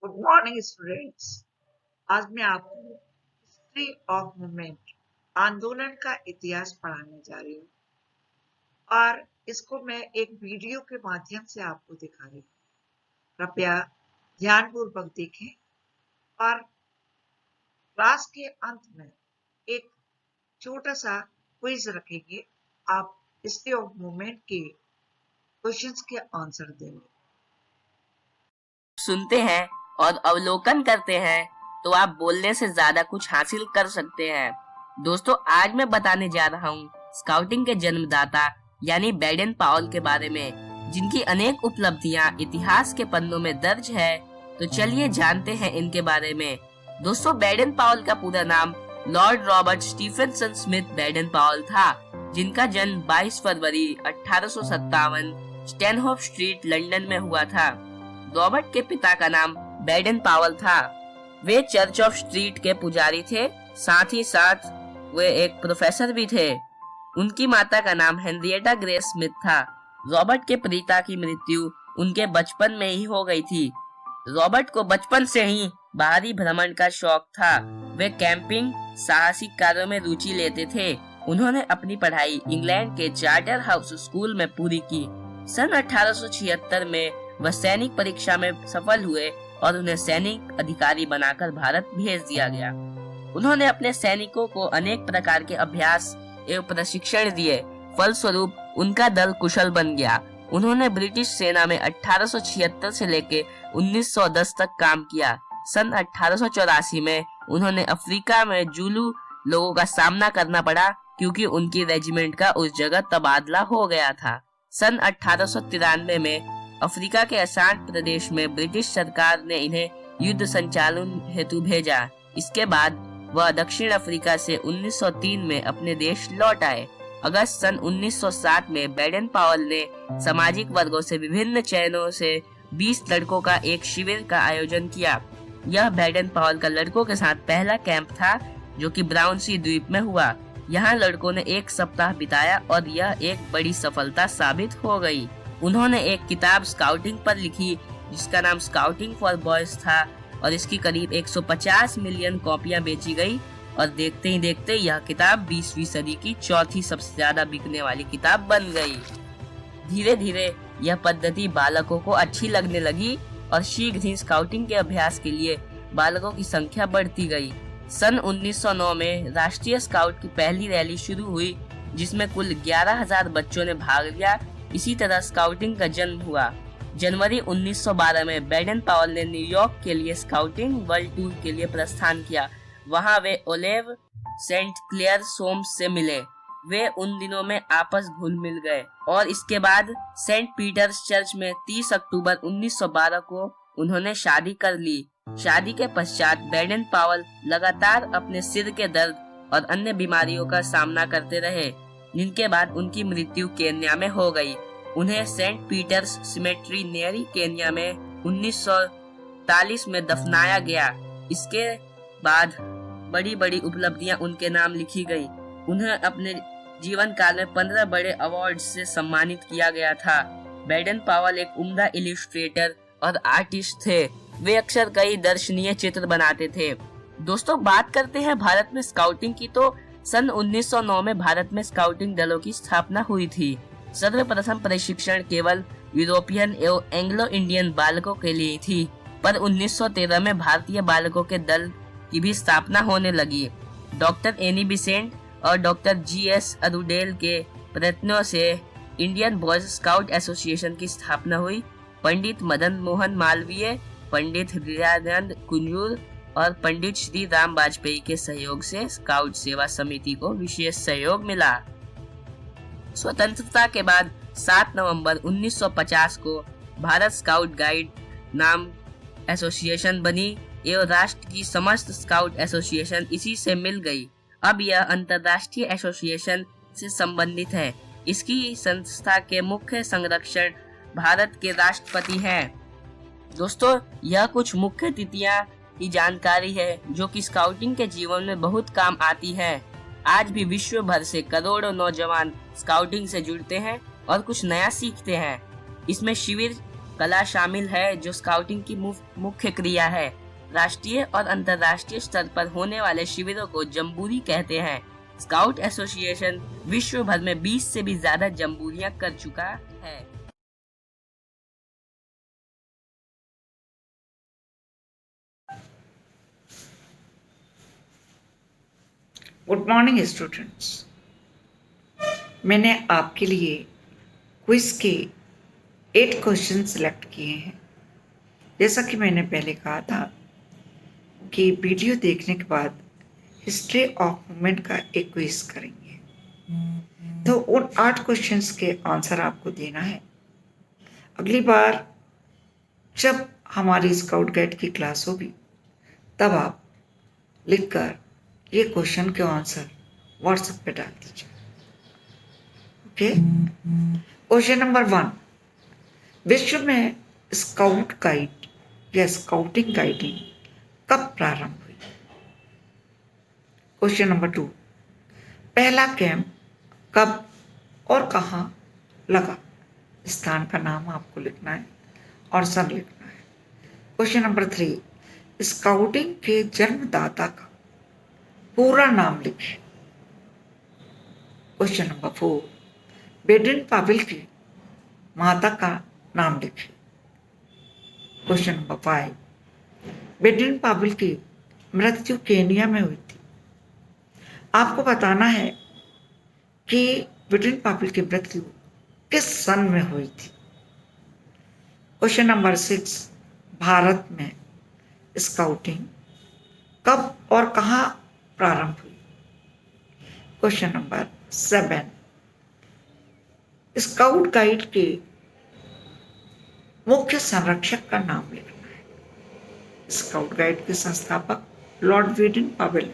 Good morning students. आज मैं आपको हिस्ट्री ऑफ मूवमेंट आंदोलन का इतिहास पढ़ाने जा रही हूँ और इसको मैं एक वीडियो के माध्यम से आपको दिखा रही हूँ। कृपया ध्यानपूर्वक देखें और क्लास के अंत में एक छोटा सा क्विज रखेंगे। आप हिस्ट्री ऑफ मूवमेंट के क्वेश्चंस के आंसर देंगे। सुनते हैं और अवलोकन करते हैं तो आप बोलने से ज्यादा कुछ हासिल कर सकते हैं। दोस्तों, आज मैं बताने जा रहा हूँ स्काउटिंग के जन्मदाता यानी बैडन पावल के बारे में, जिनकी अनेक उपलब्धियां इतिहास के पन्नों में दर्ज है। तो चलिए जानते हैं इनके बारे में। दोस्तों, बैडन पावल का पूरा नाम Lord Robert Stephenson Smith Baden पावल था, जिनका जन्म 22 फरवरी 1857 स्टैनहोप स्ट्रीट लंदन में हुआ था। रॉबर्ट के पिता का नाम बैडन पावल था। वे चर्च ऑफ स्ट्रीट के पुजारी थे, साथ ही साथ वे एक प्रोफेसर भी थे। उनकी माता का नाम हेनरिएटा ग्रेस स्मिथ था। रॉबर्ट के पिता की मृत्यु उनके बचपन में ही हो गई थी। रॉबर्ट को बचपन से ही बाहरी भ्रमण का शौक था। वे कैंपिंग, साहसिक कार्यों में रुचि लेते थे। उन्होंने अपनी पढ़ाई इंग्लैंड के चार्टर हाउस स्कूल में पूरी की। सन 1876 में वह सैनिक परीक्षा में सफल हुए और उन्हें सैनिक अधिकारी बनाकर भारत भेज दिया गया। उन्होंने अपने सैनिकों को अनेक प्रकार के अभ्यास एवं प्रशिक्षण दिए। फलस्वरूप उनका दल कुशल बन गया। उन्होंने ब्रिटिश सेना में 1876 से लेकर 1910 तक काम किया। सन 1884 में उन्होंने अफ्रीका में जूलू लोगों का सामना करना पड़ा, क्योंकि उनकी रेजिमेंट का उस जगह तबादला हो गया था। सन 1893 में अफ्रीका के असांत प्रदेश में ब्रिटिश सरकार ने इन्हें युद्ध संचालन हेतु भेजा। इसके बाद वह दक्षिण अफ्रीका से 1903 में अपने देश लौट आए। अगस्त सन 1907 में बैडन पावल ने सामाजिक वर्गों से विभिन्न चयनों से 20 लड़कों का एक शिविर का आयोजन किया। यह बैडन पावल का लड़कों के साथ पहला कैंप था, जो कि ब्राउन सी द्वीप में हुआ। यहाँ लड़कों ने एक सप्ताह बिताया और यह एक बड़ी सफलता साबित हो गई। उन्होंने एक किताब स्काउटिंग पर लिखी, जिसका नाम स्काउटिंग फॉर बॉयज था, और इसकी करीब 150 मिलियन कॉपियां बेची गई। और देखते ही देखते यह किताब 20वीं सदी की चौथी सबसे ज्यादा बिकने वाली किताब बन गई। धीरे धीरे यह पद्धति बालकों को अच्छी लगने लगी और शीघ्र ही स्काउटिंग के अभ्यास के लिए बालकों की संख्या बढ़ती गई। सन 1909 में राष्ट्रीय स्काउट की पहली रैली शुरू हुई, जिसमें कुल 11,000 बच्चों ने भाग लिया। इसी तरह स्काउटिंग का जन्म हुआ। जनवरी 1912 में बैडन पावल ने न्यूयॉर्क के लिए स्काउटिंग वर्ल्ड टूर के लिए प्रस्थान किया। वहां वे ओलेव सेंट क्लेयर सोम्स से मिले। वे उन दिनों में आपस घुल मिल गए और इसके बाद सेंट पीटर्स चर्च में 30 अक्टूबर 1912 को उन्होंने शादी कर ली। शादी के पश्चात बैडन पावल लगातार अपने सिर के दर्द और अन्य बीमारियों का सामना करते रहे, जिनके बाद उनकी मृत्यु केन्या में हो गई। उन्हें सेंट पीटर्स सिमेट्री नेरी केन्या में 1943 में दफनाया गया। इसके बाद बड़ी बड़ी उपलब्धियां उनके नाम लिखी गई। उन्हें अपने जीवन काल में 15 बड़े अवार्ड से सम्मानित किया गया था। बैडन पावल एक उम्दा इलिस्ट्रेटर और आर्टिस्ट थे। वे अक्सर कई दर्शनीय चित्र बनाते थे। दोस्तों, बात करते हैं भारत में स्काउटिंग की, तो सन 1909 में भारत में स्काउटिंग दलों की स्थापना हुई थी। सर्वप्रथम प्रशिक्षण केवल यूरोपियन एवं एंग्लो इंडियन बालकों के लिए थी, पर 1913 में भारतीय बालकों के दल की भी स्थापना होने लगी। डॉक्टर एनी बिसेंट और डॉक्टर जीएस अरुडेल के प्रयत्नों से इंडियन बॉयज स्काउट एसोसिएशन की स्थापना हुई। पंडित मदन मोहन मालवीय, पंडित हृदयानंद कुंजूर और पंडित श्री राम वाजपेयी के सहयोग से स्काउट सेवा समिति को विशेष सहयोग मिला। स्वतंत्रता के बाद 7 नवंबर 1950 को भारत स्काउट गाइड नाम एसोसिएशन बनी एवं राष्ट्र की समस्त स्काउट एसोसिएशन इसी से मिल गई। अब यह अंतर्राष्ट्रीय एसोसिएशन से संबंधित है। इसकी संस्था के मुख्य संरक्षण भारत के राष्ट्रपति हैं। दोस्तों, यह कुछ मुख्य तिथियां की जानकारी है जो कि स्काउटिंग के जीवन में बहुत काम आती है। आज भी विश्व भर से करोड़ों नौजवान स्काउटिंग से जुड़ते हैं और कुछ नया सीखते हैं। इसमें शिविर कला शामिल है जो स्काउटिंग की मुख्य क्रिया है। राष्ट्रीय और अंतर्राष्ट्रीय स्तर पर होने वाले शिविरों को जम्बूरी कहते हैं। स्काउट एसोसिएशन विश्व भर में 20 से भी ज्यादा जम्बूरियां कर चुका है। Good morning students. मैंने आपके लिए क्विज के 8 क्वेश्चन सिलेक्ट किए हैं। जैसा कि मैंने पहले कहा था कि वीडियो देखने के बाद हिस्ट्री ऑफ मूवमेंट का एक क्विज करेंगे, तो उन 8 क्वेश्चंस के आंसर आपको देना है। अगली बार जब हमारी स्काउट गाइड की क्लास होगी तब आप लिखकर ये क्वेश्चन के आंसर व्हाट्सएप पे डाल दीजिए। ओके। क्वेश्चन नंबर 1, विश्व में स्काउट गाइड या स्काउटिंग गाइडिंग कब प्रारंभ हुई? क्वेश्चन नंबर 2, पहला कैंप कब और कहाँ लगा? स्थान का नाम आपको लिखना है और सन लिखना है। क्वेश्चन नंबर 3, स्काउटिंग के जन्मदाता का पूरा नाम लिखें। क्वेश्चन नंबर 4, बेडन पाविल की माता का नाम लिखें। क्वेश्चन नंबर 5, बेडन पाविल की मृत्यु केनिया में हुई थी। आपको बताना है कि बेडन पाविल की मृत्यु किस सन में हुई थी। क्वेश्चन नंबर 6, भारत में स्काउटिंग कब और कहाँ प्रारंभ हुई? क्वेश्चन नंबर 7, स्काउट गाइड के मुख्य संरक्षक का नाम लिखना है। स्काउट गाइड के संस्थापक लॉर्ड बेडन पावेल,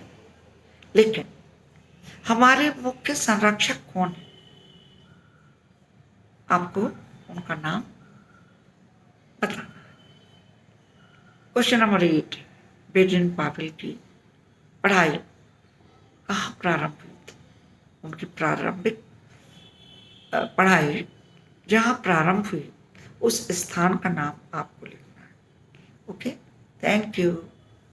लेकिन हमारे मुख्य संरक्षक कौन है? आपको उनका नाम बताना है। क्वेश्चन नंबर 8, बेडन पावेल की पढ़ाई कहाँ प्रारंभ हुई थी? उनकी प्रारंभिक पढ़ाई जहाँ प्रारंभ हुई उस स्थान का नाम आपको लिखना है। Okay, thank you.